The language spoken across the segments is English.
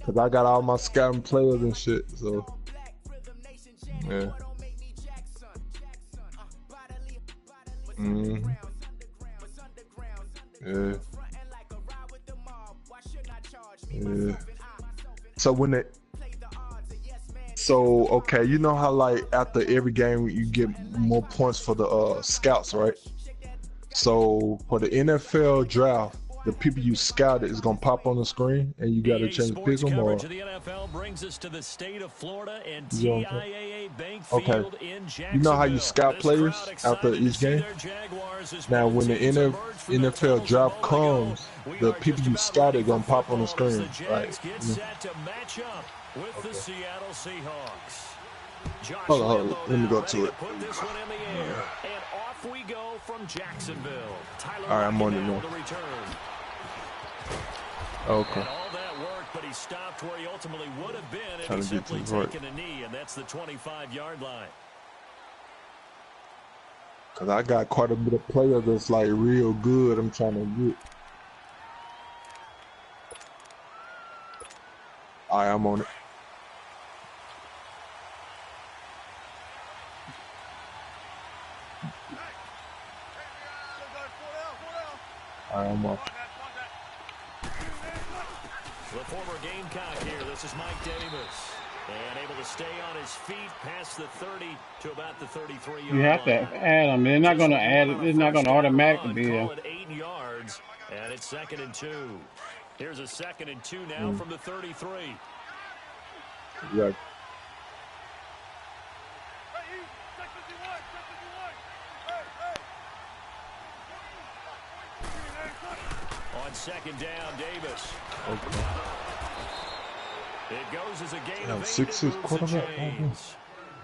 Cause I got all my scouting players and shit, so yeah. Yeah. Yeah. So when okay, you know how like after every game you get more points for the scouts, right? So for the NFL draft, the people you scouted is gonna pop on the screen, and you got a chance to pick them. Or of the NFL brings us to the state of Florida and TIAA Bank okay, Field in you know how you scout players after each game. Now, when the NFL draft comes, the people you scouted gonna pop on the screen, right? With the Seattle Seahawks. Hold on, let me go to it. This one in the air. And off we go from Jacksonville. All right, I'm on it now. Okay. And all that work, but he stopped where he ultimately would have been if he simply taken a knee, and that's the 25-yard line. Cause I got quite a bit of players that's like real good. I'm trying to get. All right, I'm on it. I'm off. The former Gamecock here. This is Mike Davis. And able to stay on his feet past the 30 to about the 33-yard line. You have to add them. They're not going to add it. It's not going to automatically be there. Call it 8 yards, and it's 2nd and 2. Here's a 2nd and 2 now from the 33. Yeah. On 2nd down, Davis. Okay. It goes as a gain of 8. 6'6" quarterback.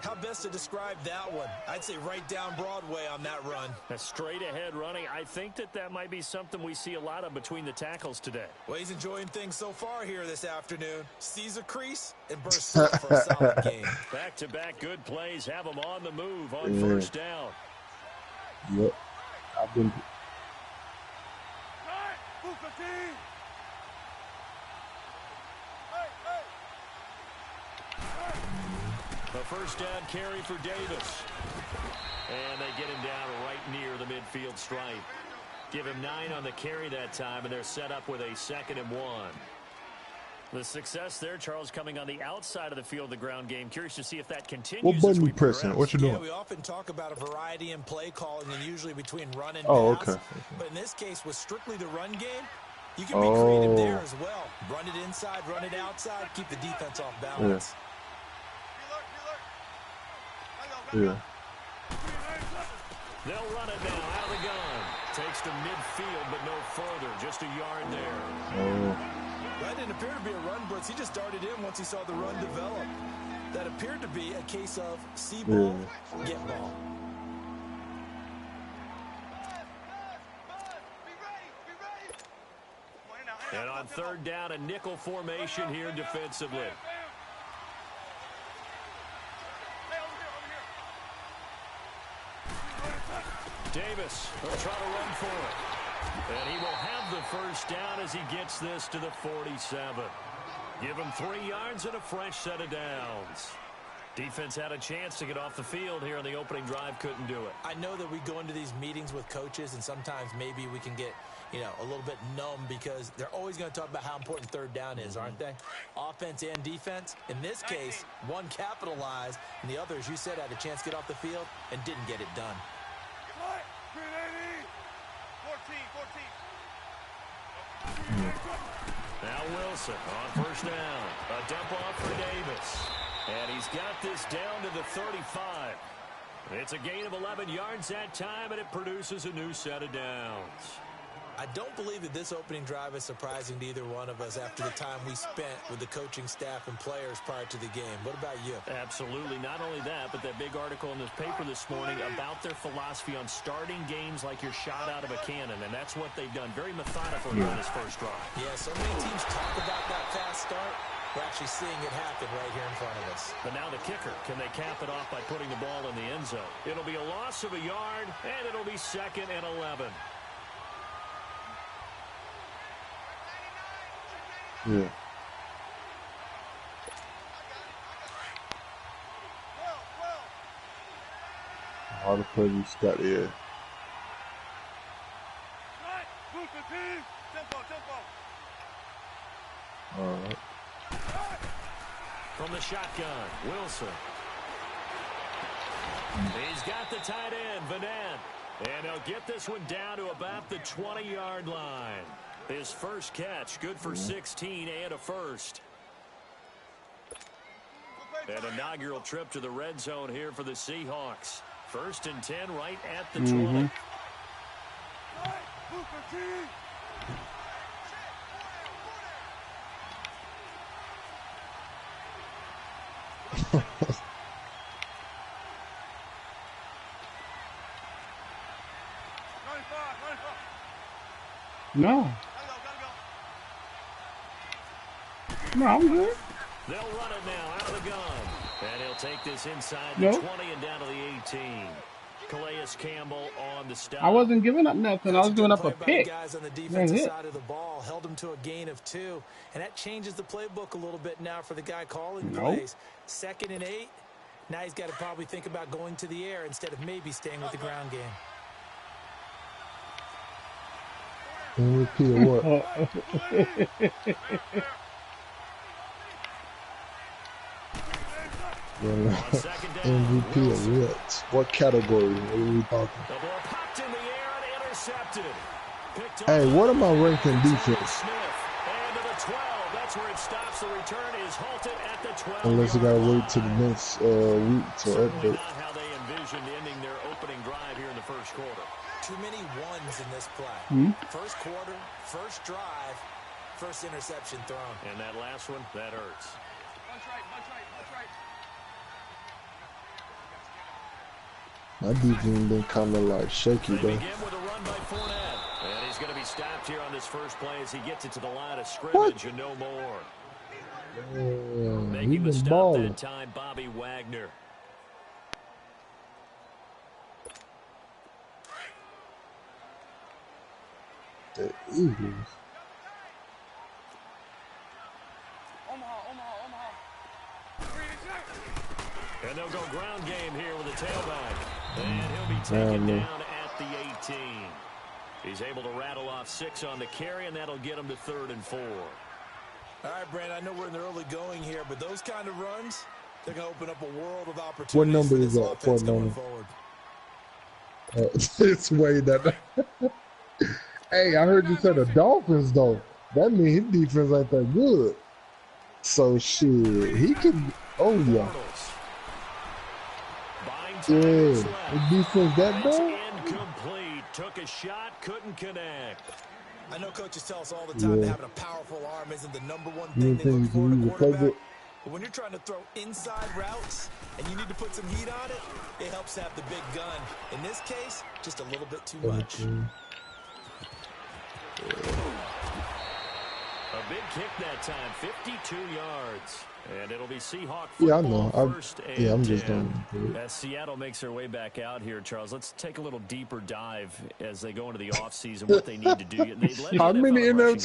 How best to describe that one? I'd say right down Broadway on that run. A straight ahead running. I think that might be something we see a lot of between the tackles today. Well, he's enjoying things so far here this afternoon. Sees a crease and bursts up for a solid game. Back-to-back good plays have him on the move on 1st down. Yep. I've been. A 1st down carry for Davis. And they get him down right near the midfield stripe. Give him 9 on the carry that time, and they're set up with a 2nd and 1. The success there, Charles, coming on the outside of the field, the ground game. Curious to see if that continues. What button you pressing? What you doing? Yeah, we often talk about a variety in play calling, and usually between run and pass. Okay. But in this case, with strictly the run game, you can be creative there as well. Run it inside, run it outside, keep the defense off balance. Yeah. They'll run it now out of the gun. Takes to midfield, but no further. Just a yard there. That didn't appear to be a run, Brooks. He just darted in once he saw the run develop. That appeared to be a case of see ball, get ball. And on 3rd down, a nickel formation here defensively. Davis will try to run for it. And he will have the 1st down as he gets this to the 47. Give him 3 yards and a fresh set of downs. Defense had a chance to get off the field here in the opening drive, couldn't do it. I know that we go into these meetings with coaches, and sometimes maybe we can get, a little bit numb because they're always going to talk about how important 3rd down is, aren't they? Offense and defense. In this case, one capitalized, and the other, as you said, had a chance to get off the field and didn't get it done. Now Wilson on 1st down. A dump off for Davis. And he's got this down to the 35. It's a gain of 11 yards that time, and it produces a new set of downs. I don't believe that this opening drive is surprising to either one of us after the time we spent with the coaching staff and players prior to the game. What about you? Absolutely. Not only that, but that big article in this paper this morning about their philosophy on starting games like you're shot out of a cannon, and that's what they've done. Very methodical here in this first drive. Yeah, so many teams talk about that fast start. We're actually seeing it happen right here in front of us. But now the kicker, can they cap it off by putting the ball in the end zone? It'll be a loss of a yard, and it'll be 2nd and 11. Yeah. All the players got there. All right. From the shotgun, Wilson. He's got the tight end, Vanette. And he'll get this one down to about the 20-yard line. His first catch, good for 16 and a first. An inaugural trip to the red zone here for the Seahawks. 1st and 10 right at the 20. No. No, I'm good. They'll run it now out of the gun. And he'll take this inside the 20 and down to the 18. Calais Campbell on the stop. I wasn't giving up nothing. I was giving up a pick. Guys on the defensive side of the ball held him to a gain of 2. And that changes the playbook a little bit now for the guy calling plays. 2nd and 8. Now he's got to probably think about going to the air instead of maybe staying with the ground game. MVP or what? MVP or what? What category? What are we talking? The ball popped in the air and intercepted. Hey, what am I ranking defense? And to the 12. That's where it stops. The return is halted at the 12. Unless you gotta wait till the next week to Certainly update. not how they envisioned ending their opening drive here in the first quarter. Too many ones in this play. First quarter, first drive, first interception thrown. And that last one, that hurts. Punch right, punch right, punch right. My defense been kind of like shaky They though. begin with a run by Fournette. And he's going to be stopped here on this first play as he gets it to the line of scrimmage and no more. He Making the been stop balling. that time, Bobby Wagner. The Eagles. Omaha. And they'll go ground game here with a tailback. And he'll be taken down at the 18. He's able to rattle off 6 on the carry, and that'll get him to 3rd and 4. All right, Brandon, I know we're in the early going here, but those kind of runs, they're going to open up a world of opportunities. What number for is this that? offense What going number? forward. It's way that. Hey, I heard you said the Dolphins though. That means his defense ain't that good. So shit, he can. Oh yeah. Yeah, his defense that bad. Incomplete. Took a shot, couldn't connect. I know coaches tell us all the time that having a powerful arm isn't the #1 You thing they look think for in you a use a playbook? quarterback. But when you're trying to throw inside routes and you need to put some heat on it, it helps have the big gun. In this case, just a little bit too much. A big kick that time, 52 yards. And it'll be Seahawk Yeah, I football know. first and Yeah, I'm just 10. doing. As Seattle makes their way back out here, Charles, let's take a little deeper dive as they go into the offseason, what they need to do. How many NFL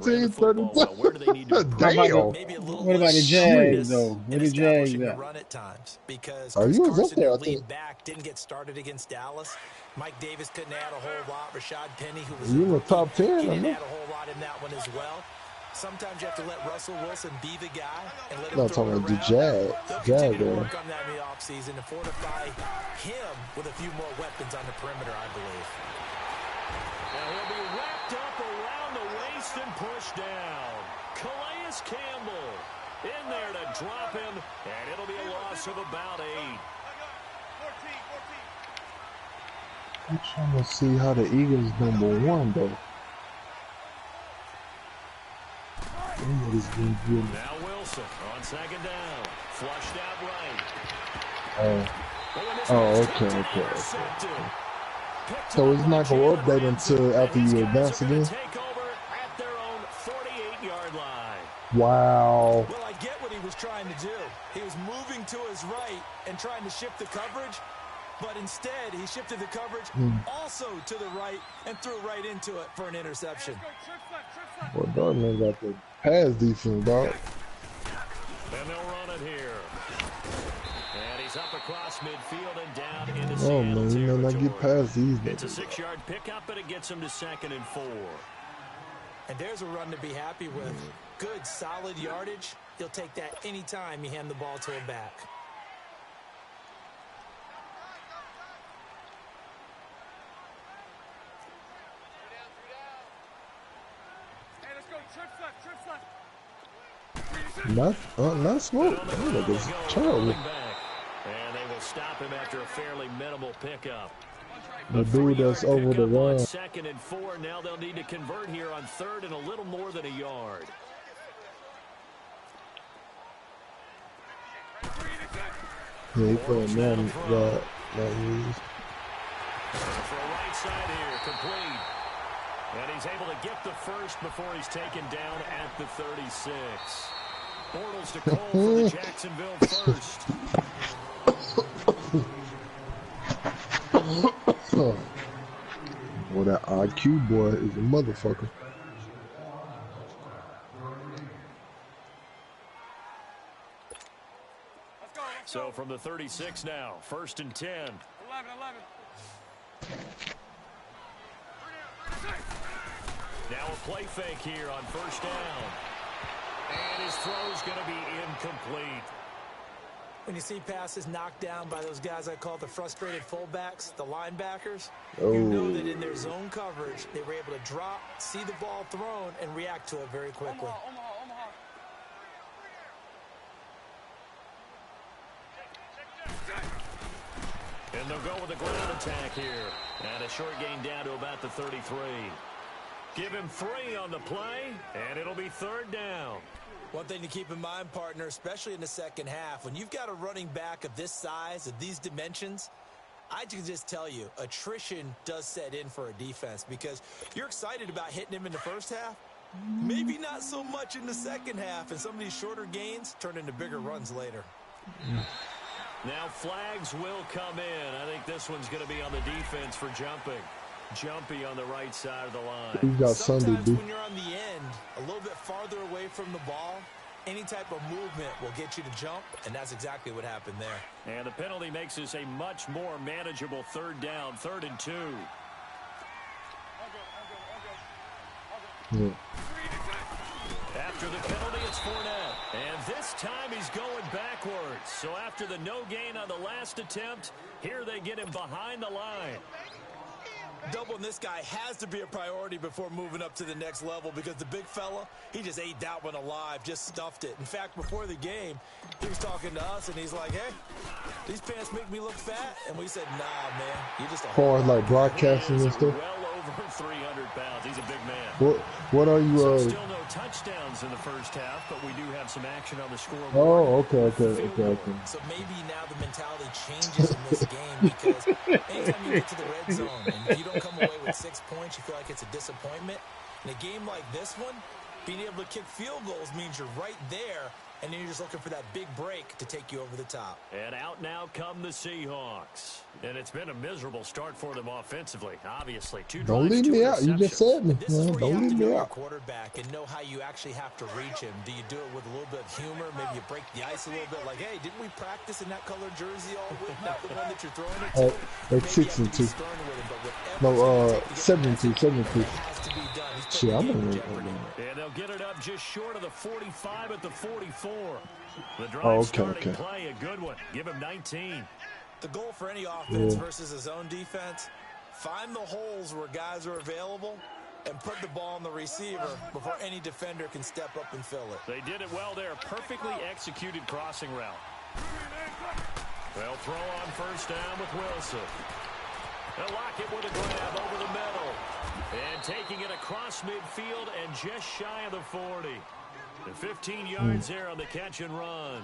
teams? 32. Where do they need to Damn. Maybe a little What about the less Jags, though? in Where the Jags establishing the at? run at times because Oh, Chris you was up Carson, there, their I think. lead back, didn't get started against Dallas. Mike Davis couldn't add a whole lot. Rashad Penny, who was You a were top 10, he I didn't know. add a whole lot in that one as well. Sometimes you have to let Russell Wilson be the guy and let him No, throw talking it about the around. They'll continue to Jag. work on that in the offseason and fortify him with a few more weapons on the perimeter, I believe. Now he'll be wrapped up around the waist and pushed down. Calais Campbell in there to drop him, and it'll be a loss of about 8. 14. I'm trying to see how the Eagles #1 though. Now Wilson on 2nd down. Flushed out right. Okay. So it's not going to update until after you advance again? Take over at their own 48-yard line. Wow. Well, I get what he was trying to do. He was moving to his right and trying to shift the coverage, but instead he shifted the coverage also to the right and threw right into it for an interception. Well, DarkMan got the pass defense, dog. And they'll run it here. And he's up across midfield and down into Oh Seattle man, you may not get territory. past these It's a niggas. 6-yard pickup, and it gets him to 2nd and 4. And there's a run to be happy with. Good, solid yardage. He'll take that anytime you hand the ball to him back. Hey, let's go. Trips left. Trips left. Not smoke. That nigga's terrible. And they will stop him after a fairly minimal pickup. The dude that's 3-yard over the pickup on line. 2nd and 4. Now they'll need to convert here on 3rd and a little more than a yard. Yeah, he playing man. For a right side here, complete. And he's able to get the first before he's taken down at the 36. Bortles to Cole for the Jacksonville first. Well, that IQ boy is a motherfucker. Let's go. Let's So go. from the 36 now, 1st and 10. 11. 11. Now a play fake here on 1st down. And his throw's going to be incomplete. When you see passes knocked down by those guys I call the frustrated fullbacks, the linebackers, Oh. you know that in their zone coverage, they were able to drop, see the ball thrown, and react to it very quickly. Omaha. And they'll go with a ground attack here. And a short gain down to about the 33. Give him 3 on the play, and it'll be 3rd down. One thing to keep in mind, partner, especially in the second half, when you've got a running back of this size, of these dimensions, I can just tell you, attrition does set in for a defense because you're excited about hitting him in the first half. Maybe not so much in the second half, and some of these shorter gains turn into bigger runs later. Now flags will come in. I think this one's going to be on the defense for jumping. Jumpy on the right side of the line. You got Sunday, Sometimes dude. when you're on the end, a little bit farther away from the ball, any type of movement will get you to jump, and that's exactly what happened there. And the penalty makes this a much more manageable 3rd down, 3rd and 2. Yeah. After the penalty, it's Fournette. And this time he's going backwards. So after the no gain on the last attempt, here they get him behind the line. Doubling this guy has to be a priority before moving up to the next level because the big fella, he just ate that one alive, just stuffed it. In fact, before the game, he was talking to us, and he's like, hey, these pants make me look fat. And we said, nah, man, you're just a Far as like broadcasting and stuff. Well over 300 pounds. He's a big man. What are you? So still no touchdowns in the first half, but we do have some action on the scoreboard. Oh, okay. So maybe now the mentality changes in this game because anytime you get to the red zone and if you don't come away with 6 points, you feel like it's a disappointment. In a game like this one, being able to kick field goals means you're right there, and then you're just looking for that big break to take you over the top. And out now come the Seahawks. And it's been a miserable start for them offensively, obviously. Don't leave me out. You just said me. This is where you Don't have to leave know me your out. quarterback and know how you actually have to reach him. Do you do it with a little bit of humor? Maybe you break the ice a little bit like, hey, didn't we practice in that colored jersey all week? Not the one that you're throwing it to. It's 6 and 2. No, 7 and 2. 7 and 2. Shit, I'm gonna win. And they'll get it up just short of the 45 at the 44. The drive Oh, starting play, a good one. Give him 19. The goal for any offense versus a zone defense, find the holes where guys are available and put the ball on the receiver before any defender can step up and fill it. They did it well there. Perfectly executed crossing route. They'll throw on 1st down with Wilson. They'll lock it with a grab over the middle. And taking it across midfield and just shy of the 40. The 15 yards there on the catch and run.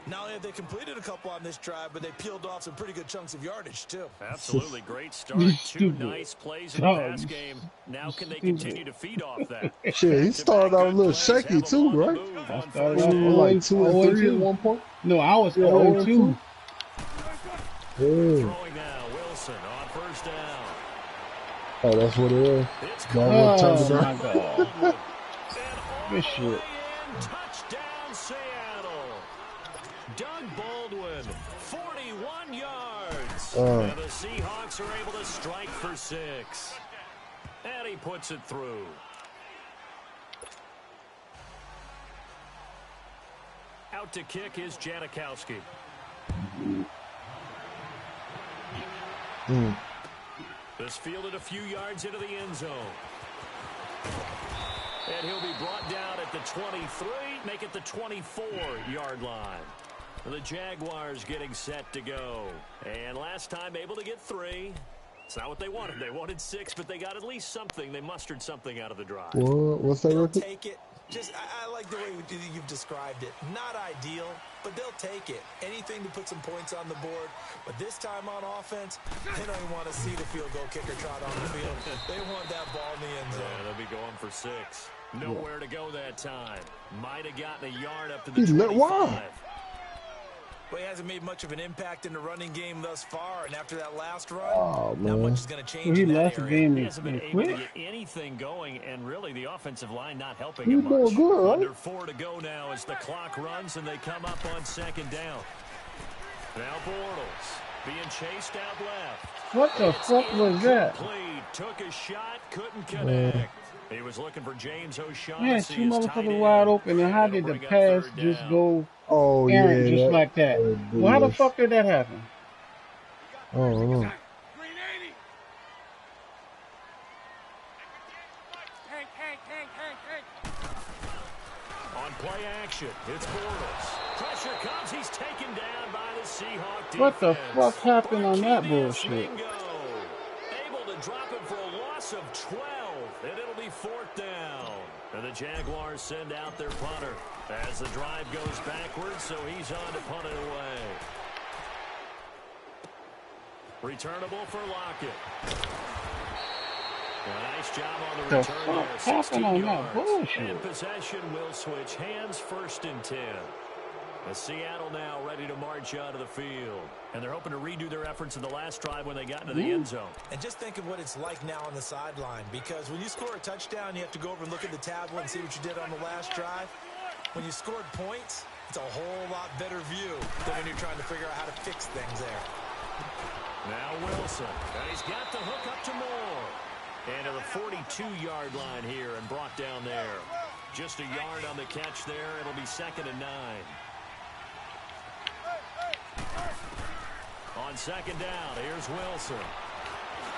Not only have they completed a couple on this drive, but they peeled off some pretty good chunks of yardage, too. Absolutely great start. 2 nice plays in the pass game. Now can they continue to feed off that? Shit, he started out a little shaky too, right? I started out Like 2 and 3 at 0-2. one point. No, I was 0-2. Throwing now, Wilson on 1st down. Oh, that's what it is. It's Y'all Oh, turned it my around. God. And all Good the shit. way in, touchdown Seattle. Doug Baldwin, 41 yards. And the Seahawks are able to strike for 6. And he puts it through. Out to kick is Janikowski. This fielded a few yards into the end zone. And he'll be brought down at the 23, make it the 24-yard line. The Jaguars getting set to go. And last time able to get 3. It's not what they wanted. They wanted 6, but they got at least something. They mustered something out of the drive. What's that? They'll take it. I like the way you've described it. Not ideal, but they'll take it. Anything to put some points on the board. But this time on offense, they don't even want to see the field goal kicker trot on the field. They want that ball in the end zone. Yeah, they'll be going for 6. Nowhere to go that time. Might have gotten a yard up to the 25. Wow. Well, he hasn't made much of an impact in the running game thus far, and after that last run, not much is going to change in that area. He hasn't been able to get anything going, and really the offensive line not helping him doing much. good, right? Under 4 to go now as the clock runs, and they come up on 2nd down. Now Bortles being chased out left. What the fuck was that? Took a shot, couldn't connect. He was looking for James O'Shaughnessy. Man, 2 motherfuckers wide open, and how did the pass just go errant just like that? Well, how the fuck did that happen? Oh, no. Green 80. Hank. On play action, it's Bortles. Pressure comes, he's taken down by the Seahawk defense. What the fuck happened on that bullshit? Mingo, able to drop it for a loss of 12, and it'll be 4th down. And the Jaguars send out their punter as the drive goes backwards, so he's on to punt it away. Returnable for Lockett. A nice job on the return there, 16 yards. And possession will switch hands, 1st and 10. As Seattle now ready to march out of the field. And they're hoping to redo their efforts in the last drive when they got into the end zone. And just think of what it's like now on the sideline, because when you score a touchdown, you have to go over and look at the tablet and see what you did on the last drive. When you scored points, it's a whole lot better view than when you're trying to figure out how to fix things there. Now Wilson, and he's got the hook up to Moore. And to the 42-yard line here and brought down there. Just a yard on the catch there. It'll be 2nd and 9. On 2nd down, here's Wilson.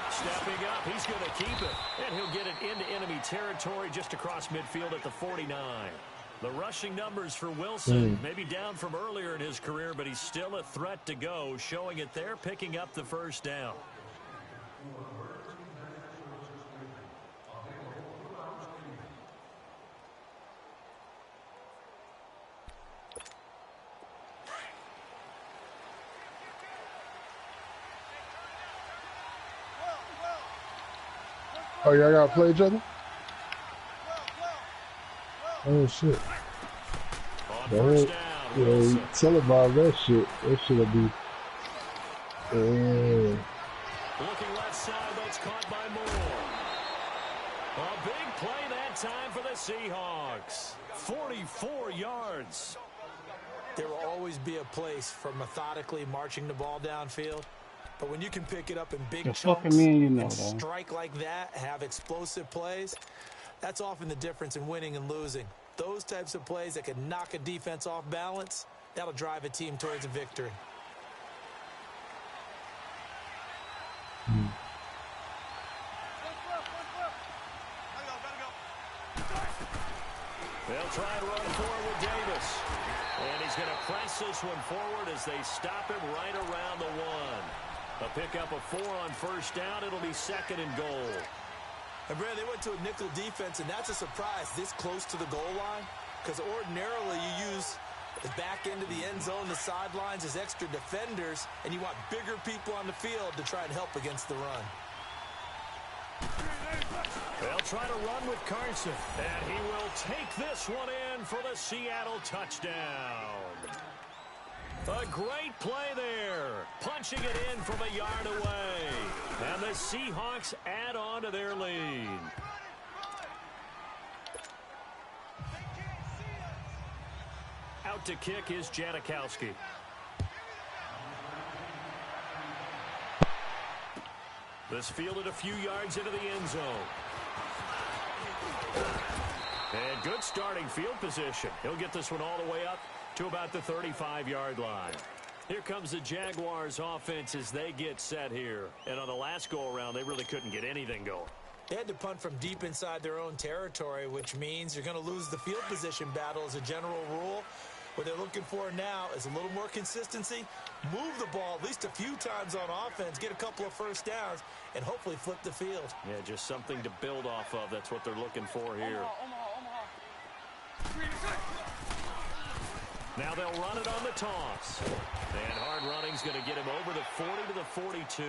Stepping up, he's going to keep it. And he'll get it into enemy territory just across midfield at the 49. The rushing numbers for Wilson, maybe down from earlier in his career, but he's still a threat to go, showing it there, picking up the 1st down. Oh, y'all gotta play each other? Oh, shit. Yeah, televise that shit. That shit'll be... Looking left side, that's caught by Moore. A big play that time for the Seahawks. 44 yards. There will always be a place for methodically marching the ball downfield. But when you can pick it up in big chunks and strike like that, have explosive plays, that's often the difference in winning and losing. Those types of plays that can knock a defense off balance, that'll drive a team towards a victory. They'll try and run forward with Davis. And he's going to press this one forward as they stop him right around the 1. A pickup of 4 on 1st down. It'll be 2nd and goal. And Brad, they went to a nickel defense, and that's a surprise this close to the goal line, because ordinarily you use the back end of the end zone, the sidelines as extra defenders, and you want bigger people on the field to try and help against the run. They'll try to run with Carson, and he will take this one in for the Seattle touchdown. A great play there, punching it in from a yard away. And the Seahawks add on to their lead. Out to kick is Janikowski. This fielded a few yards into the end zone. And good starting field position. He'll get this one all the way up to about the 35-yard line. Here comes the Jaguars offense as they get set here. And on the last go-around, they really couldn't get anything going. They had to punt from deep inside their own territory, which means you're going to lose the field position battle as a general rule. What they're looking for now is a little more consistency, move the ball at least a few times on offense, get a couple of first downs, and hopefully flip the field. Yeah, just something to build off of. That's what they're looking for here. Now they'll run it on the toss. And hard running's going to get him over the 40 to the 42.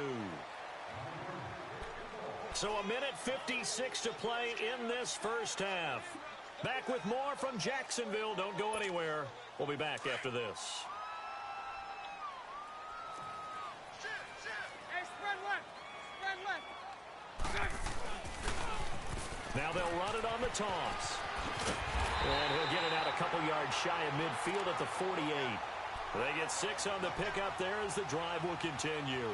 So a minute 56 to play in this first half. Back with more from Jacksonville. Don't go anywhere. We'll be back after this. Hey, spread left. Spread left. Now they'll run it on the toss. And he'll get it out a couple yards shy of midfield at the 48. They get 6 on the pickup there as the drive will continue.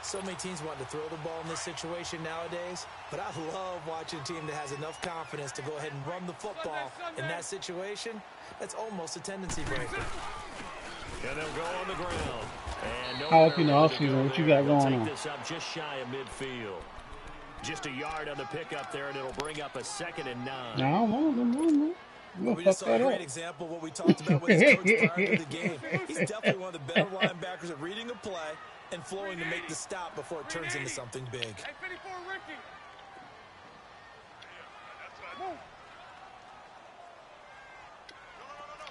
So many teams want to throw the ball in this situation nowadays, but I love watching a team that has enough confidence to go ahead and run the football in that situation. That's almost a tendency breaker. And they'll go on the ground. And no How up in the offseason? What you got going on? This up just shy of midfield. Just a yard on the pickup there, and it'll bring up a 2nd and 9. No. We just saw a great example of what we talked about with his coach prior to the game. He's definitely one of the better linebackers at reading a play and flowing to make the stop before it turns into something big. Hey, 54, Ricky. Move.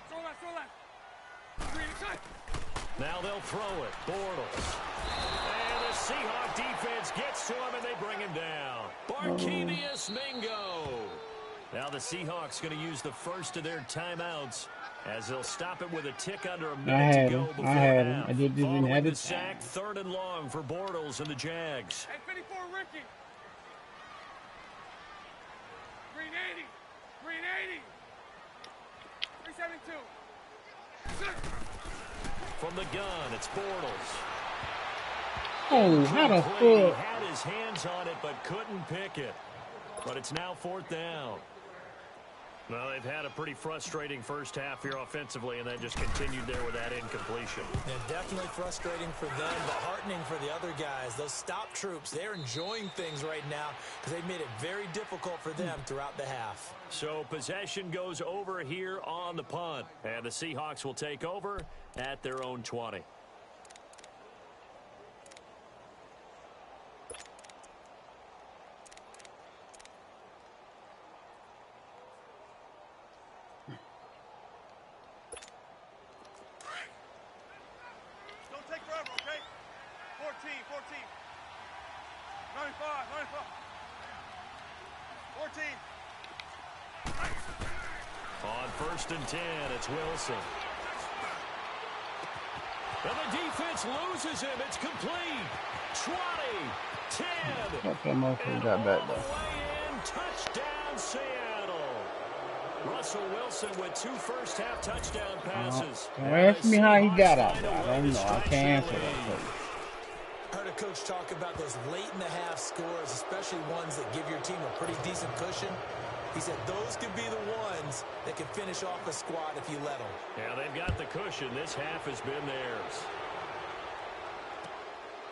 Throw left. Now they'll throw it. Bortles. And the Seahawk defense gets to him, and they bring him down. Barkevius Mingo. Now the Seahawks going to use the first of their timeouts as they'll stop it with a tick under a minute to go before half. I didn't Following have the it. sack, 3rd and long for Bortles and the Jags. Hey, 54, Ricky. Green 80. 372. From the gun, it's Bortles. Oh, how the He fuck? had his hands on it but couldn't pick it. But it's now 4th down. Well, they've had a pretty frustrating first half here offensively, and then just continued there with that incompletion. Yeah, definitely frustrating for them, but heartening for the other guys. Those stop troops, they're enjoying things right now because they've made it very difficult for them throughout the half. So possession goes over here on the punt, and the Seahawks will take over at their own 20. Take forever, okay? 14. 95. 14. On 1st and 10, it's Wilson. And the defense loses him. It's complete. 20, 10. Fuck that motherfucker got back though. Touchdown, Seattle. Russell Wilson with 2 first-half touchdown passes. Ask me how he got out there. I don't know. I can't answer that. I heard a coach talk about those late-in-the-half scores, especially ones that give your team a pretty decent cushion. He said those could be the ones that can finish off a squad if you let them. Yeah, they've got the cushion. This half has been theirs.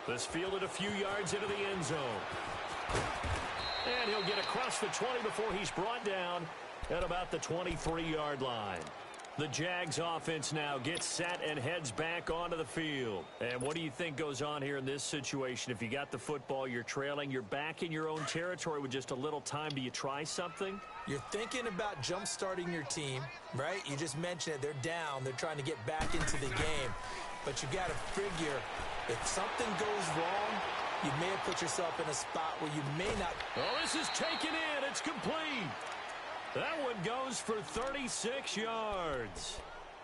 This fielded a few yards into the end zone. And he'll get across the 20 before he's brought down at about the 23-yard line. The Jags offense now gets set and heads back onto the field. And what do you think goes on here in this situation? If you got the football, you're trailing, you're back in your own territory with just a little time. Do you try something? You're thinking about jump-starting your team, right? You just mentioned it. They're down. They're trying to get back into the game. But you got to figure if something goes wrong, you may have put yourself in a spot where you may not. Oh, this is taken in. It's complete. That one goes for 36 yards.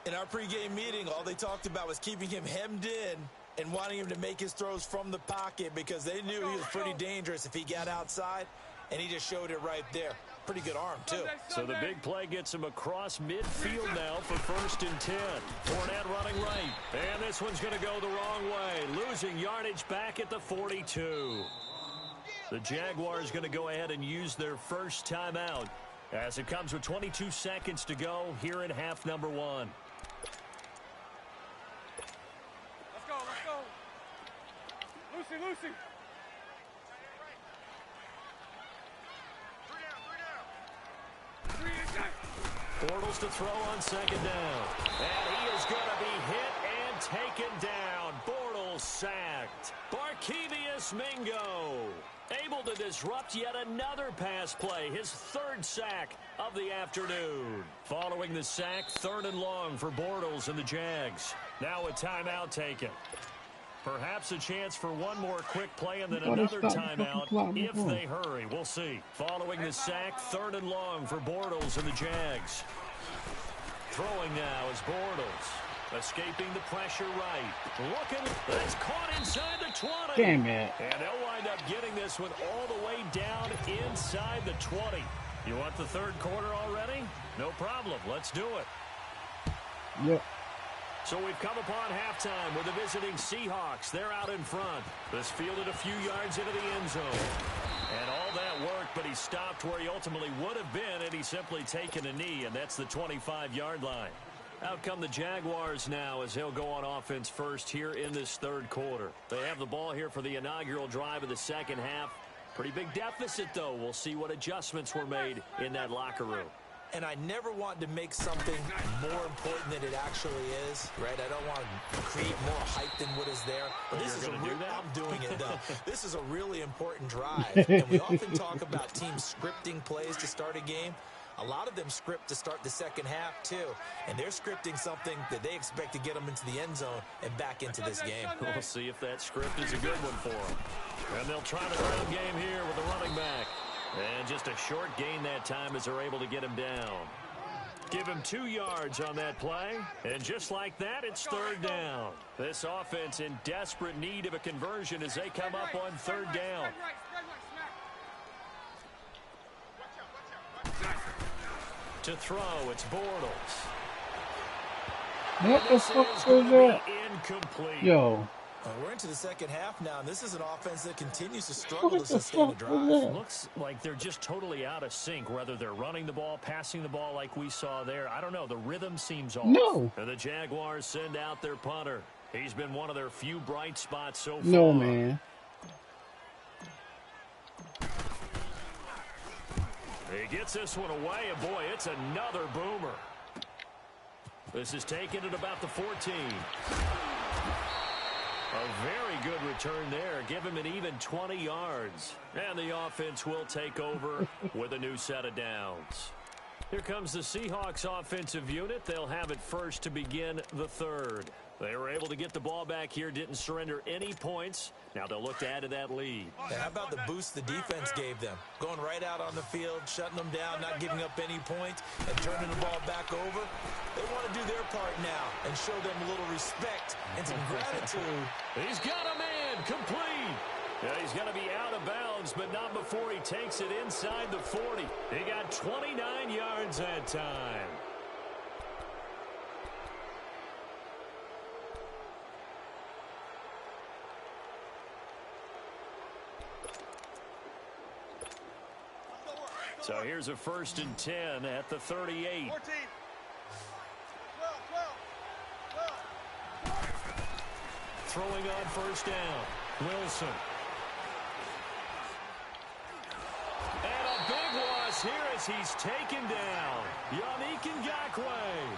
In our pregame meeting, all they talked about was keeping him hemmed in and wanting him to make his throws from the pocket because they knew he was pretty dangerous if he got outside, and he just showed it right there. Pretty good arm, too. So the big play gets him across midfield now for 1st and 10. Fournette running right. And this one's going to go the wrong way. Losing yardage back at the 42. The Jaguars going to go ahead and use their first timeout as it comes with 22 seconds to go here in half number 1. Let's go, let's go. Lucy. Bortles to throw on 2nd down. And he is going to be hit and taken down. Bortles sacked. Barkevious Mingo able to disrupt yet another pass play. His 3rd sack of the afternoon. Following the sack, 3rd and long for Bortles and the Jags. Now a timeout taken. Perhaps a chance for one more quick play and then another timeout if they hurry. We'll see. Following the sack, 3rd and long for Bortles and the Jags. Throwing now is Bortles. Escaping the pressure right. Looking. That's caught inside the 20. Damn it. And they'll wind up getting this one all the way down inside the 20. You want the 3rd quarter already? No problem. Let's do it. Yep. So we've come upon halftime with the visiting Seahawks. They're out in front. This fielded a few yards into the end zone. And all that worked, but he stopped where he ultimately would have been had he simply taken a knee, and that's the 25-yard line. Out come the Jaguars now as he'll go on offense first here in this 3rd quarter. They have the ball here for the inaugural drive of the 2nd half. Pretty big deficit, though. We'll see what adjustments were made in that locker room. And I never want to make something more important than it actually is, right? I don't want to create more hype than what is there. But this is I'm doing it, though. This is a really important drive. And we often talk about teams scripting plays to start a game. A lot of them script to start the 2nd half, too. And they're scripting something that they expect to get them into the end zone and back into this game. We'll see if that script is a good one for them. And they'll try the ground game here with the running back. And just a short gain that time as they're able to get him down. Give him 2 yards on that play. And just like that, it's 3rd down. This offense in desperate need of a conversion as they come up on 3rd down. To throw, it's Bortles. What the fuck was that? Incomplete. Yo. We're into the 2nd half now, and this is an offense that continues to struggle to sustain the drive. Looks like they're just totally out of sync, whether they're running the ball, passing the ball like we saw there. I don't know. The rhythm seems off. No. And the Jaguars send out their punter. He's been one of their few bright spots so far. No, man. He gets this one away, and boy, it's another boomer. This is taken at about the 14. A very good return there. Give him an even 20 yards. And the offense will take over with a new set of downs. Here comes the Seahawks offensive unit. They'll have it first to begin the 3rd. They were able to get the ball back here, didn't surrender any points. Now they'll look to add to that lead. And how about the boost the defense gave them? Going right out on the field, shutting them down, not giving up any points, and turning the ball back over. They want to do their part now and show them a little respect and some gratitude. He's got a man complete. Yeah, he's going to be out of bounds, but not before he takes it inside the 40. He got 29 yards that time. So here's a 1st and 10 at the 38. 14. 12. Throwing on 1st down. Wilson. And a big loss here as he's taken down. Yannick Ngakoue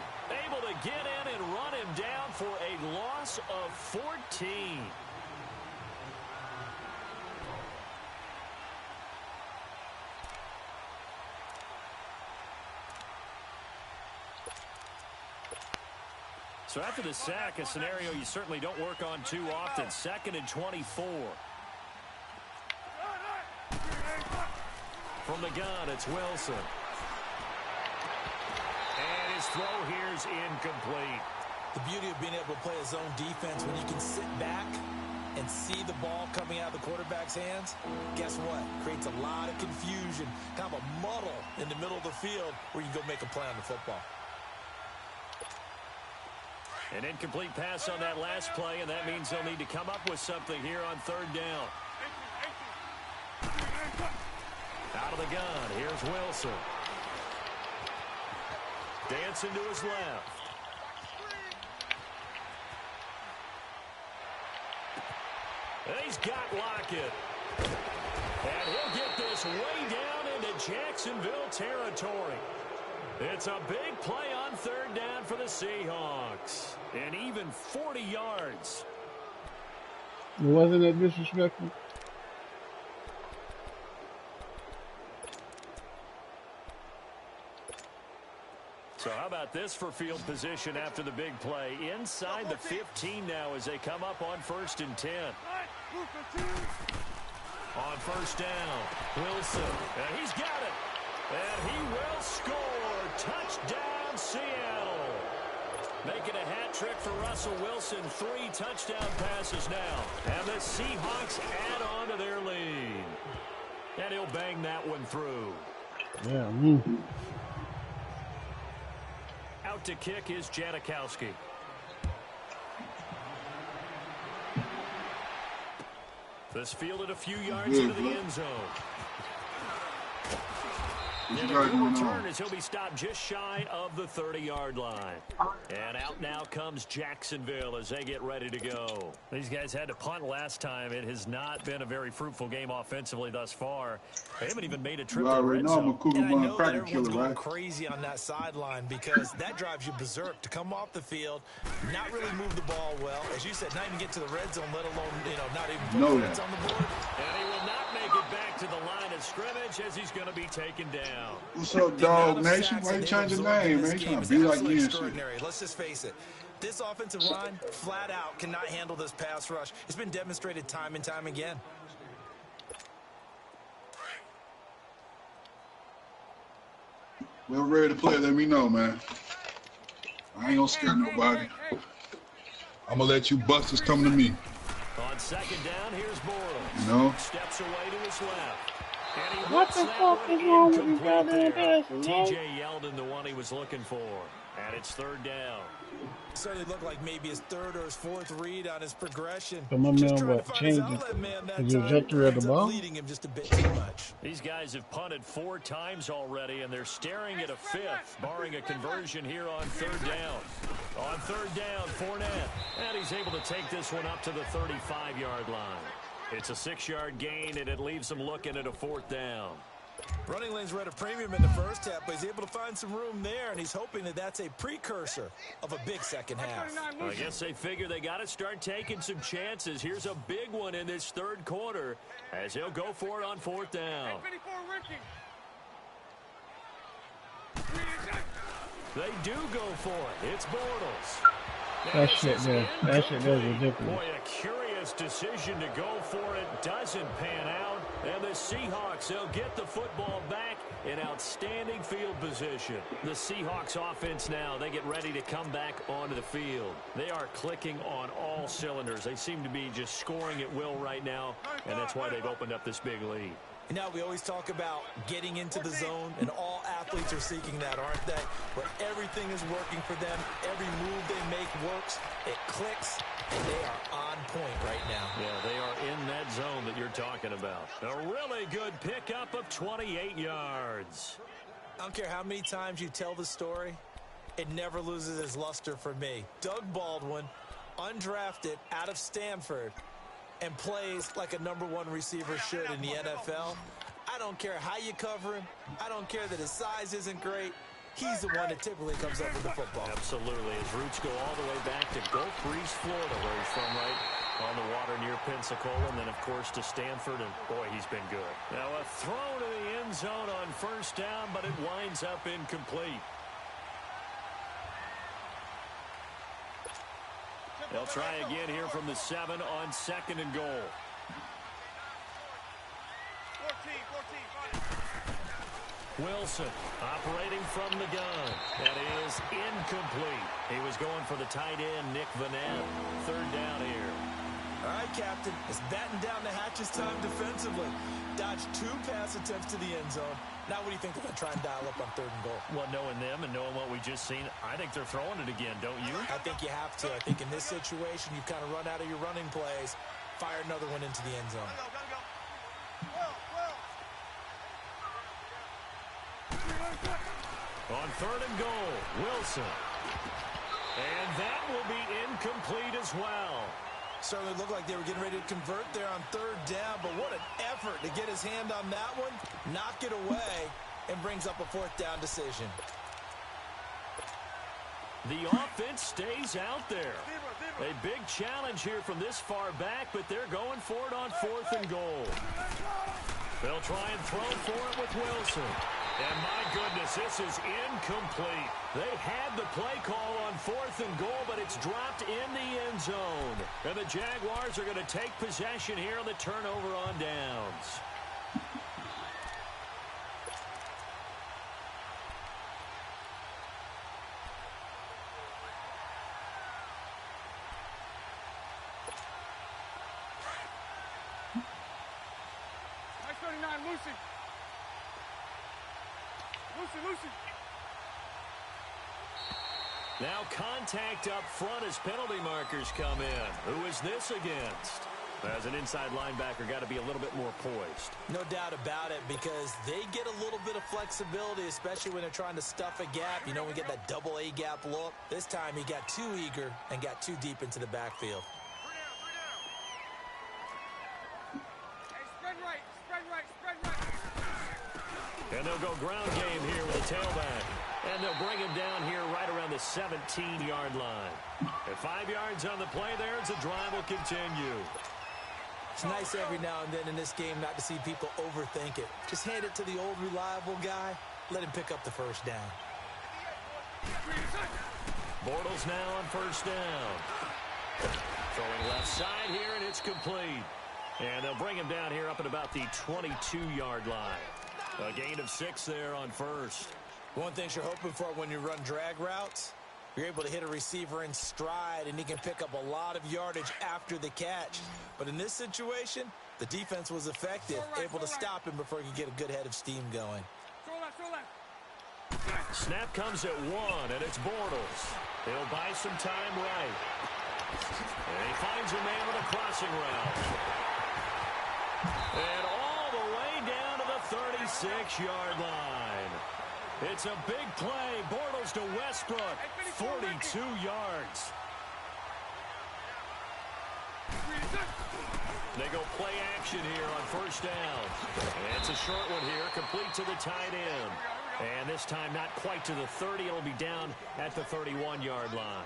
able to get in and run him down for a loss of 14. So after the sack, a scenario you certainly don't work on too often. 2nd and 24. From the gun, it's Wilson. And his throw here is incomplete. The beauty of being able to play a zone defense when you can sit back and see the ball coming out of the quarterback's hands, guess what? Creates a lot of confusion, kind of a muddle in the middle of the field where you go make a play on the football. An incomplete pass on that last play, and that means they'll need to come up with something here on third down. Out of the gun, here's Wilson. Dancing to his left. And he's got Lockett. And he'll get this way down into Jacksonville territory. It's a big play on third down for the Seahawks. And even 40 yards. Wasn't it disrespectful? So how about this for field position after the big play? Inside the 15 now as they come up on 1st and 10. On first down, Wilson. And he's got it. And he will score. Touchdown, Seattle. Making a hat trick for Russell Wilson. 3 touchdown passes now. And the Seahawks add on to their lead. And he'll bang that one through. Yeah. Out to kick is Janikowski. This fielded a few yards into the end zone. And he'll return as he'll be stopped just shy of the 30-yard line. And out now comes Jacksonville as they get ready to go. These guys had to punt last time. It has not been a very fruitful game offensively thus far. They haven't even made a trip to the red zone. And I know that everyone's going crazy on that sideline because that drives you berserk to come off the field, not really move the ball well. As you said, not even get to the red zone, let alone, not even put points on the board. And he will not make it back to the line of scrimmage as he's going to be taken down. What's up, Dog Nation? Why you change your name, man? You trying to be like me and shit. Let's just face it. This offensive line, flat out, cannot handle this pass rush. It's been demonstrated time and time again. We're ready to play. Let me know, man. I ain't gonna scare nobody. I'm gonna let you busters come to me. On second down, here's Bortles. You know? Steps away to his left. What the fuck is wrong with these goddamn passes, man? TJ Yeldon, the one he was looking for. And it's third down. Certainly looked like maybe his third or his fourth read on his progression. So my man, what, changes the trajectory of the ball? Leading him just a bit too much. These guys have punted 4 times already, and they're staring at a 5th, barring a conversion here on third down. On third down, Fournette. And he's able to take this one up to the 35-yard line. It's a 6-yard gain, and it leaves him looking at a 4th down. Running lanes were at a premium in the first half, but he's able to find some room there, and he's hoping that that's a precursor of a big second half. I guess they figure they got to start taking some chances. Here's a big one in this third quarter as he'll go for it on 4th down. They do go for it. It's Bortles. That shit there is ridiculous. Boy, a curious decision to go for it doesn't pan out. And the Seahawks, they'll get the football back in outstanding field position. The Seahawks offense now, they get ready to come back onto the field. They are clicking on all cylinders. They seem to be just scoring at will right now, and that's why they've opened up this big lead. Now, we always talk about getting into the zone, and all athletes are seeking that, aren't they? Where everything is working for them, every move they make works, it clicks, and they are on point right now. Yeah, they are in that zone that you're talking about. A really good pickup of 28 yards. I don't care how many times you tell the story, it never loses its luster for me. Doug Baldwin, undrafted out of Stanford, and plays like a #1 receiver should in the NFL. I don't care how you cover him. I don't care that his size isn't great. He's the one that typically comes up with the football. Absolutely. His roots go all the way back to Gulf Breeze, Florida, where he's from, right on the water near Pensacola, and then, of course, to Stanford, and boy, he's been good. Now, a throw to the end zone on first down, but it winds up incomplete. They'll try again here from the 7 on 2nd and goal. 14. Wilson operating from the gun. That is incomplete. He was going for the tight end, Nick Vanette. Third down here. All right, Captain. It's batten down the hatches time defensively. Dodged 2 pass attempts to the end zone. Now what do you think they're going to try and dial up on 3rd and goal? Well, knowing them and knowing what we just seen, I think they're throwing it again, don't you? I think you have to. I think in this situation, you've kind of run out of your running plays. Fire another one into the end zone. On 3rd and goal, Wilson. And that will be incomplete as well. Certainly looked like they were getting ready to convert there on 3rd down, but what an effort to get his hand on that one, knock it away, and brings up a 4th down decision. The offense stays out there. A big challenge here from this far back, but they're going for it on 4th and goal. They'll try and throw for it with Wilson. And my goodness, this is incomplete. They had the play call on 4th and goal, but it's dropped in the end zone. And the Jaguars are going to take possession here on the turnover on downs. Nice 39, Lucy. Lucy. Now contact up front as penalty markers come in. Who is this against? As an inside linebacker, got to be a little bit more poised. No doubt about it, because they get a little bit of flexibility, especially when they're trying to stuff a gap. You know, we get that double A gap look. This time he got too eager and got too deep into the backfield. Hey, spread right. And they'll go ground game here with a tailback. And they'll bring him down here right around the 17-yard line. At 5 yards on the play there, as the drive will continue. It's nice every now and then in this game not to see people overthink it. Just hand it to the old reliable guy. Let him pick up the 1st down. Bortles now on 1st down. Throwing left side here, and it's complete. And they'll bring him down here up at about the 22-yard line. A gain of 6 there on 1st. One thing you're hoping for when you run drag routes, you're able to hit a receiver in stride, and he can pick up a lot of yardage after the catch. But in this situation, the defense was effective, able to stop him before he could get a good head of steam going. Throw left. Snap comes at 1, and it's Bortles. He'll buy some time right. And he finds a man with a crossing route. And all the way down to the 36-yard line. It's a big play. Bortles to Westbrook. 42 yards. They go play action here on 1st down. And it's a short one here, complete to the tight end. And this time not quite to the 30. It'll be down at the 31-yard line.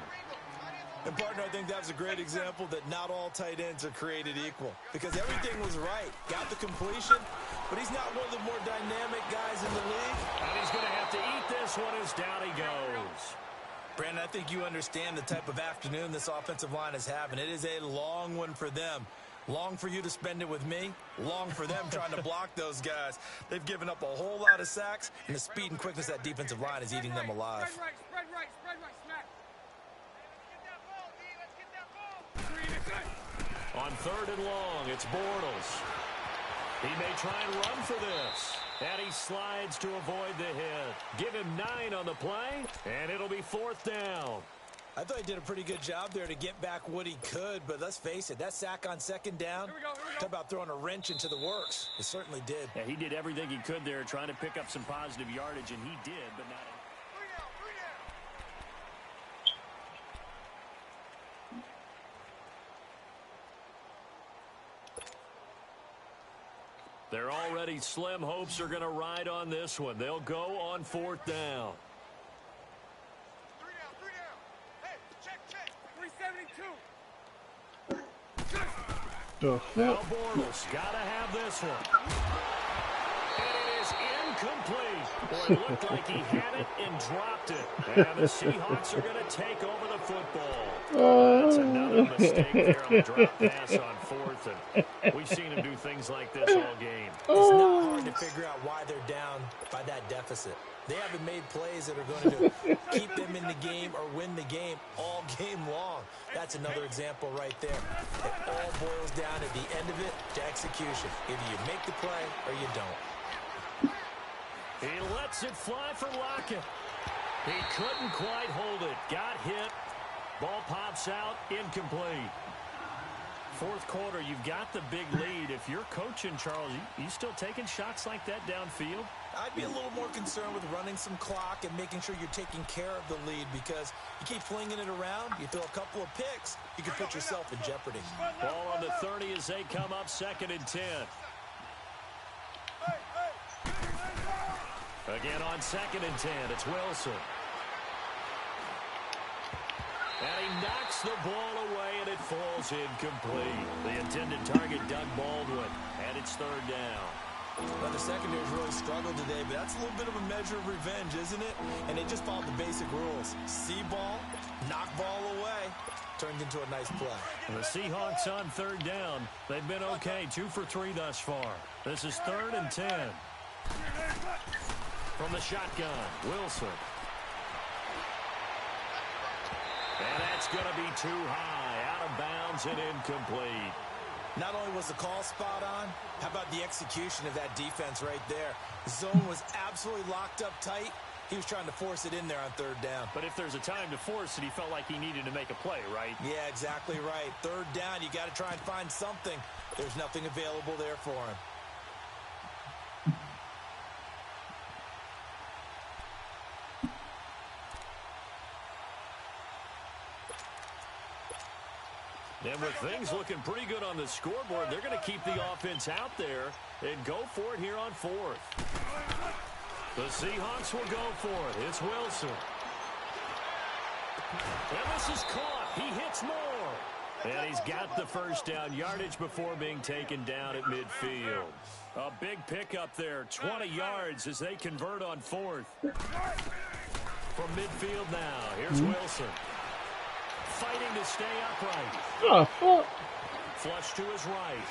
And, partner, I think that's a great example that not all tight ends are created equal. Because everything was right. Got the completion, but he's not one of the more dynamic guys in the league. And he's going to have to eat this one as down he goes. Brandon, I think you understand the type of afternoon this offensive line is having. It is a long one for them. Long for you to spend it with me. Long for them trying to block those guys. They've given up a whole lot of sacks, and the speed and quickness of that defensive line is eating them alive. Spread right, smack. On 3rd and long, it's Bortles. He may try and run for this. And he slides to avoid the hit. Give him 9 on the play, and it'll be 4th down. I thought he did a pretty good job there to get back what he could, but let's face it, that sack on 2nd down, Here we go. talk about throwing a wrench into the works. It certainly did. Yeah, he did everything he could there, trying to pick up some positive yardage, and he did, but not... They're already slim hopes are going to ride on this one. They'll go on 4th down. 3 down. Hey, check. 372. The Now fuck? Bortles got to have this one. And it is incomplete. Boy, it looked like he had it and dropped it. And the Seahawks are going to take over the football. That's another a mistake there on the drop pass on fourth, and we've seen him do things like this all game. It's not hard to figure out why they're down by that deficit. They haven't made plays that are going to keep them in the game or win the game all game long. That's another example right there. It all boils down at the end of it to execution. Either you make the play or you don't. He lets it fly for Lockett. He couldn't quite hold it. Got hit. Ball pops out. Incomplete. Fourth quarter, you've got the big lead. If you're coaching, Charles, you still taking shots like that downfield? I'd be a little more concerned with running some clock and making sure you're taking care of the lead, because you keep flinging it around, you throw a couple of picks, you can put yourself in jeopardy. Ball on the 30 as they come up 2nd and 10. Again on 2nd and 10, it's Wilson. And he knocks the ball away, and it falls incomplete. The intended target, Doug Baldwin, and it's 3rd down. Well, the secondary's really struggled today, but that's a little bit of a measure of revenge, isn't it? And they just followed the basic rules. See ball, knock ball away, turned into a nice play. And the Seahawks on 3rd down. They've been okay, 2 for 3 thus far. This is 3rd and 10. From the shotgun, Wilson. And that's going to be too high, out of bounds and incomplete. Not only was the call spot on, how about the execution of that defense right there? The zone was absolutely locked up tight. He was trying to force it in there on 3rd down. But if there's a time to force it, he felt like he needed to make a play, right? Yeah, exactly right. 3rd down, you got to try and find something. There's nothing available there for him. And with things looking pretty good on the scoreboard, they're going to keep the offense out there and go for it here on 4th. The Seahawks will go for it. It's Wilson. And this is caught. He hits more. And he's got the 1st down yardage before being taken down at midfield. A big pickup there, 20 yards as they convert on 4th. From midfield now, here's Wilson. Fighting to stay upright. Oh, fuck. Flush to his right.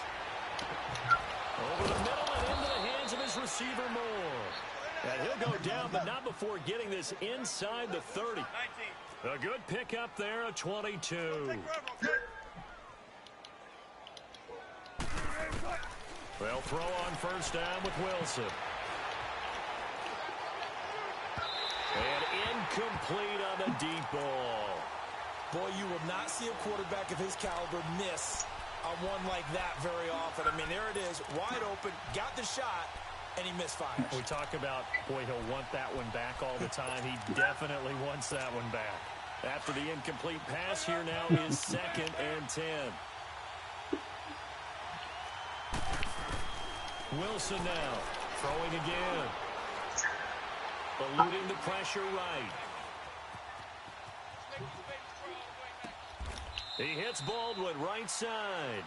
Over the middle and into the hands of his receiver Moore. And he'll go down, but not before getting this inside the 30. A good pickup there, a 22. They'll throw on 1st down with Wilson. And incomplete on the deep ball. Boy, you will not see a quarterback of his caliber miss on one like that very often. I mean, there it is, wide open, got the shot, and he misfires. We talk about, boy, he'll want that one back all the time. He definitely wants that one back. After the incomplete pass, here now is 2nd and 10. Wilson now, throwing again. Eluding the pressure right. He hits Baldwin right side.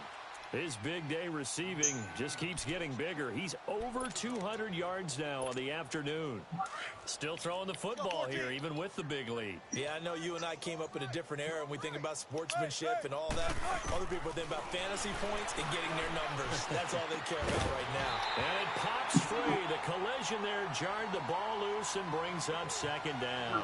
His big day receiving just keeps getting bigger. He's over 200 yards now on the afternoon. Still throwing the football here, even with the big lead. Yeah, I know you and I came up in a different era, and we think about sportsmanship and all that. Other people think about fantasy points and getting their numbers. That's all they care about right now. And it pops free. The collision there jarred the ball loose and brings up 2nd down.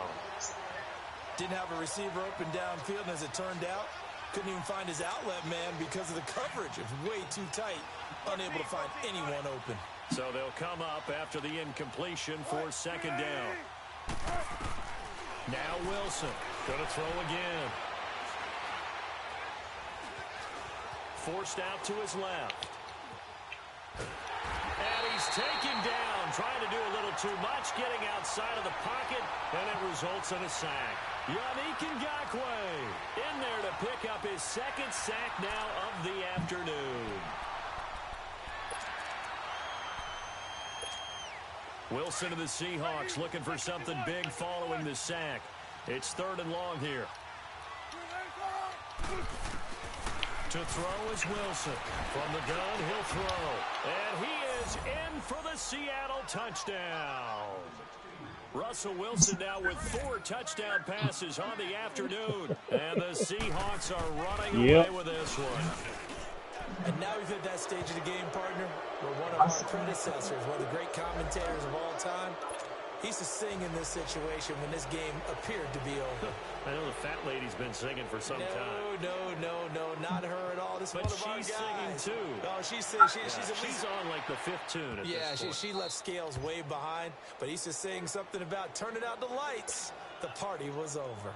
Didn't have a receiver open downfield, and as it turned out, couldn't even find his outlet man because of the coverage. It was way too tight. Unable to find anyone open. So they'll come up after the incompletion for 2nd down. Now Wilson going to throw again. Forced out to his left. And he's taken down, trying to do a little too much, getting outside of the pocket, and it results in a sack. Yannick Ngakoue in there to pick up his 2nd sack now of the afternoon. Wilson and the Seahawks looking for something big following the sack. It's 3rd and long here. To throw is Wilson. From the gun, he'll throw. And he is in for the Seattle touchdown. Russell Wilson now with 4 touchdown passes on the afternoon. And the Seahawks are running away with this one. And now we've hit that stage of the game, partner, where one of our predecessors, one of the great commentators of all time, he used to sing in this situation when this game appeared to be over. I know the fat lady's been singing for some time. No, not her at all. This is one of our guys. She's singing too. No, she's singing. She's on like the 5th tune at this point. She left Scales way behind, but he used to sing something about turning out the lights. The party was over.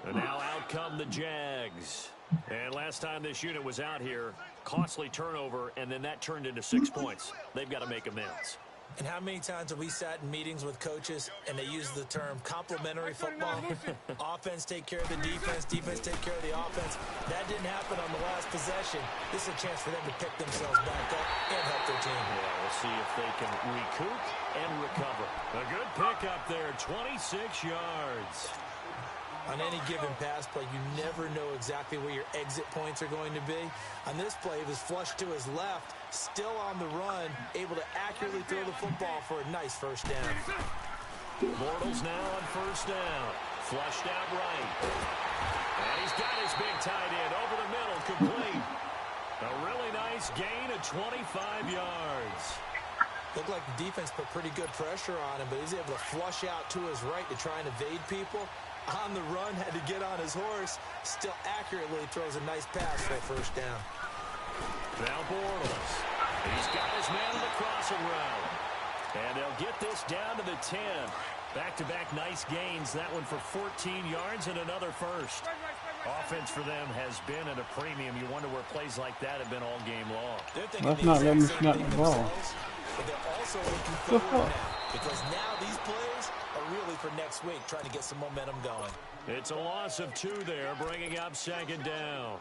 And now out come the Jags. And last time this unit was out here, costly turnover, and then that turned into 6 points. They've got to make amends. And how many times have we sat in meetings with coaches and they use the term complementary football? Offense take care of the defense, defense take care of the offense. That didn't happen on the last possession. This is a chance for them to pick themselves back up and help their team. Yeah, we'll see if they can recoup and recover. A good pickup there, 26 yards. On any given pass play, you never know exactly where your exit points are going to be. On this play, it was flushed to his left, still on the run, able to accurately throw the football for a nice first down. Bortles now on first down. Flushed out right. And he's got his big tight end over the middle, complete. A really nice gain of 25 yards. Looked like the defense put pretty good pressure on him, but he's able to flush out to his right to try and evade people. On the run, had to get on his horse. Still accurately throws a nice pass for a first down. Now Bortles. He's got his man in the crossing route. And they'll get this down to the 10. Back-to-back nice gains. That one for 14 yards and another first. Offense for them has been at a premium. You wonder where plays like that have been all game long. Let's not let me snap the ball. But they're also looking forward now, because now these plays are really for next week, trying to get some momentum going. It's a loss of 2 there, bringing up second down.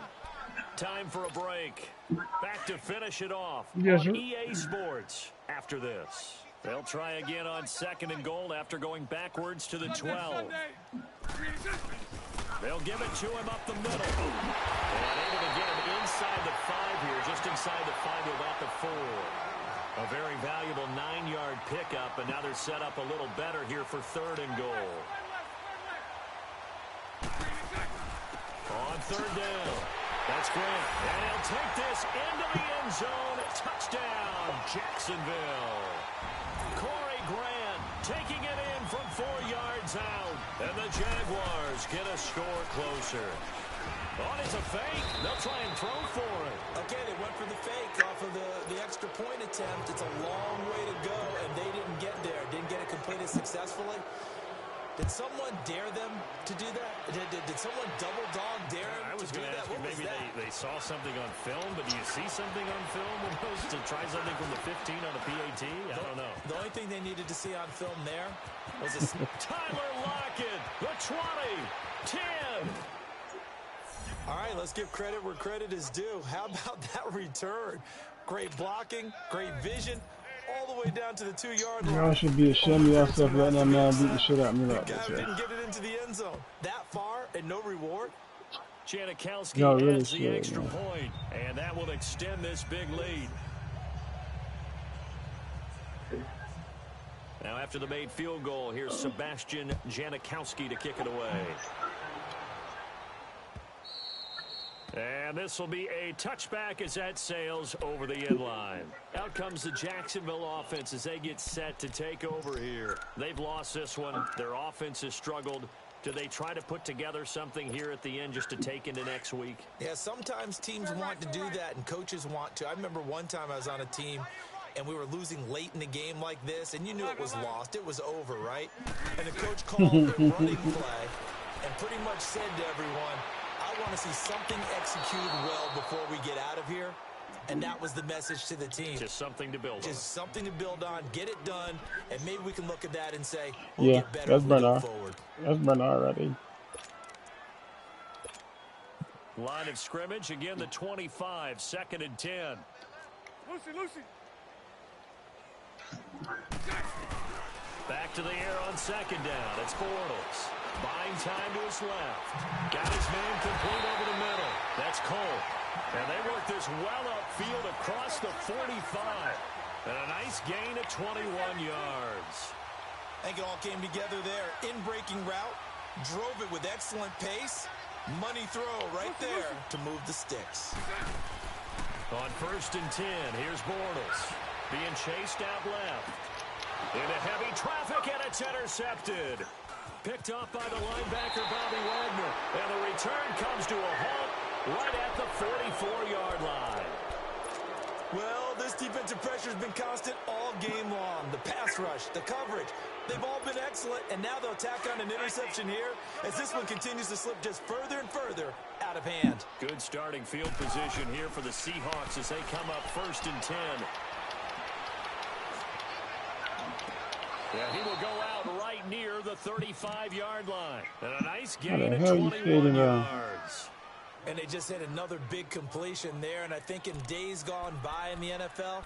Time for a break. Back to finish it off on EA Sports after this. They'll try again on 2nd and goal after going backwards to the 12. They'll give it to him up the middle. And able to get him inside the 5 here, just inside the 5 to about the 4. A very valuable 9-yard pickup, and now they're set up a little better here for 3rd and goal. On 3rd down, that's Grant. And he'll take this into the end zone. Touchdown, Jacksonville. Corey Grant taking it in from 4 yards out. And the Jaguars get a score closer. Oh, it's a fake. They'll try and throw for it. Okay, they went for the fake off of the extra point attempt. It's a long way to go, and they didn't get there. Didn't get it completed successfully. Did someone dare them to do that? Did someone double dog dare them to do that? What was that? Maybe they saw something on film, but do you see something on film to try something from the 15 on a PAT? I don't know. The only thing they needed to see on film there was a Tyler Lockett, the 20, 10. All right, let's give credit where credit is due. How about that return? Great blocking, great vision, all the way down to the 2-yard line. Y'all should be ashamed of yourself letting that man beat the shit out of me like that. Didn't get it into the end zone that far and no reward. Janikowski really adds the extra point, and that will extend this big lead. Now after the made field goal, here's Sebastian Janikowski to kick it away. And this will be a touchback as that sails over the end line. Out comes the Jacksonville offense as they get set to take over here. They've lost this one. Their offense has struggled. Do they try to put together something here at the end just to take into next week? Yeah, sometimes teams want to do that and coaches want to. I remember one time I was on a team and we were losing late in the game like this, and you knew it was lost. It was over, right? And the coach called a running play and pretty much said to everyone, I want to see something executed well before we get out of here. And that was the message to the team. Just something to build on. Just something to build on, get it done, and maybe we can look at that and say, we'll get better that's Bernard. forward. That's Bernard already. Line of scrimmage, again the 25, 2nd and 10. Lucy. Back to the air on 2nd down. It's Bortles. Buying time to his left. Got his man complete over the middle. That's Cole. And they work this well upfield across the 45. And a nice gain of 21 yards. I think it all came together there. In-breaking route, drove it with excellent pace. Money throw right there to move the sticks. On 1st and 10, here's Bortles being chased out left. Into heavy traffic, and it's intercepted. Picked off by the linebacker, Bobby Wagner. And the return comes to a halt right at the 44-yard line. Well, this defensive pressure has been constant all game long. The pass rush, the coverage, they've all been excellent, and now they'll tack on an interception here as this one continues to slip just further and further out of hand. Good starting field position here for the Seahawks as they come up 1st and 10. Yeah, he will go out right near the 35-yard line. And a nice gain of 21 yards. And they just had another big completion there. And I think in days gone by in the NFL,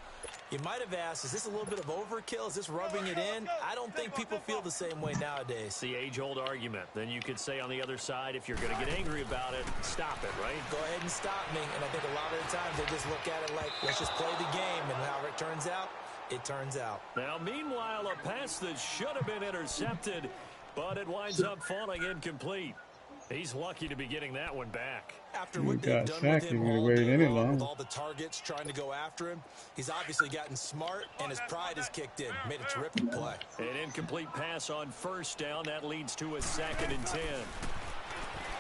you might have asked, is this a little bit of overkill? Is this rubbing it in? I don't think people feel the same way nowadays. The age-old argument. Then you could say on the other side, if you're going to get angry about it, stop it, right? Go ahead and stop me. And I think a lot of the times they just look at it like, let's just play the game. And however it turns out, it turns out. Now, meanwhile, a pass that should have been intercepted, but it winds up falling incomplete. He's lucky to be getting that one back. After what they've done with him all day long, with all the targets trying to go after him, he's obviously gotten smart, and his pride has kicked in. Made a terrific play. An incomplete pass on 1st down. That leads to a 2nd and 10.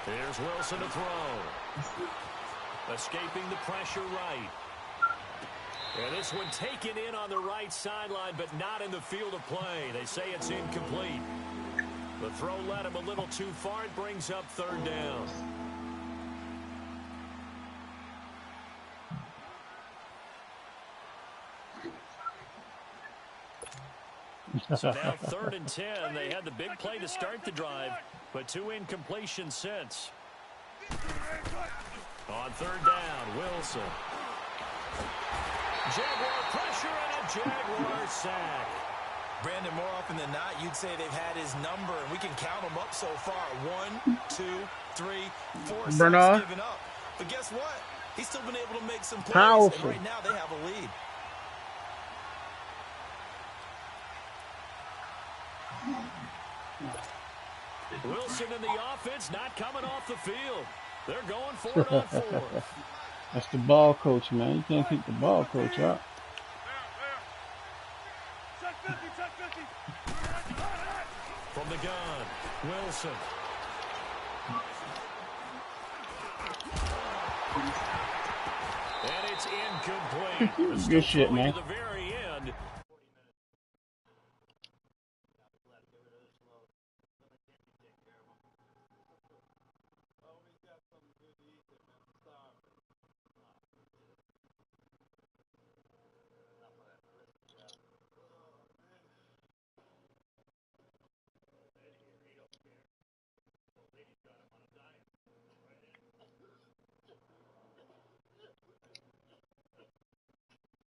Here's Wilson to throw. Escaping the pressure right. And this one taken in on the right sideline, but not in the field of play. They say it's incomplete. The throw led him a little too far. It brings up 3rd down. So now 3rd and 10. They had the big play to start the drive, but 2 incompletions since. On 3rd down, Wilson. Jaguar pressure and a Jaguar sack. Brandon, more often than not, you'd say they've had his number, and we can count them up so far. 1, 2, 3, 4 sacks given up. But guess what? He's still been able to make some plays, powerful. And right now they have a lead. Wilson in the offense, not coming off the field. They're going for it on 4th. That's the ball coach, man. You can't keep the ball coach out. From the gun, Wilson. And it's incomplete. Good shit, man. To the very end.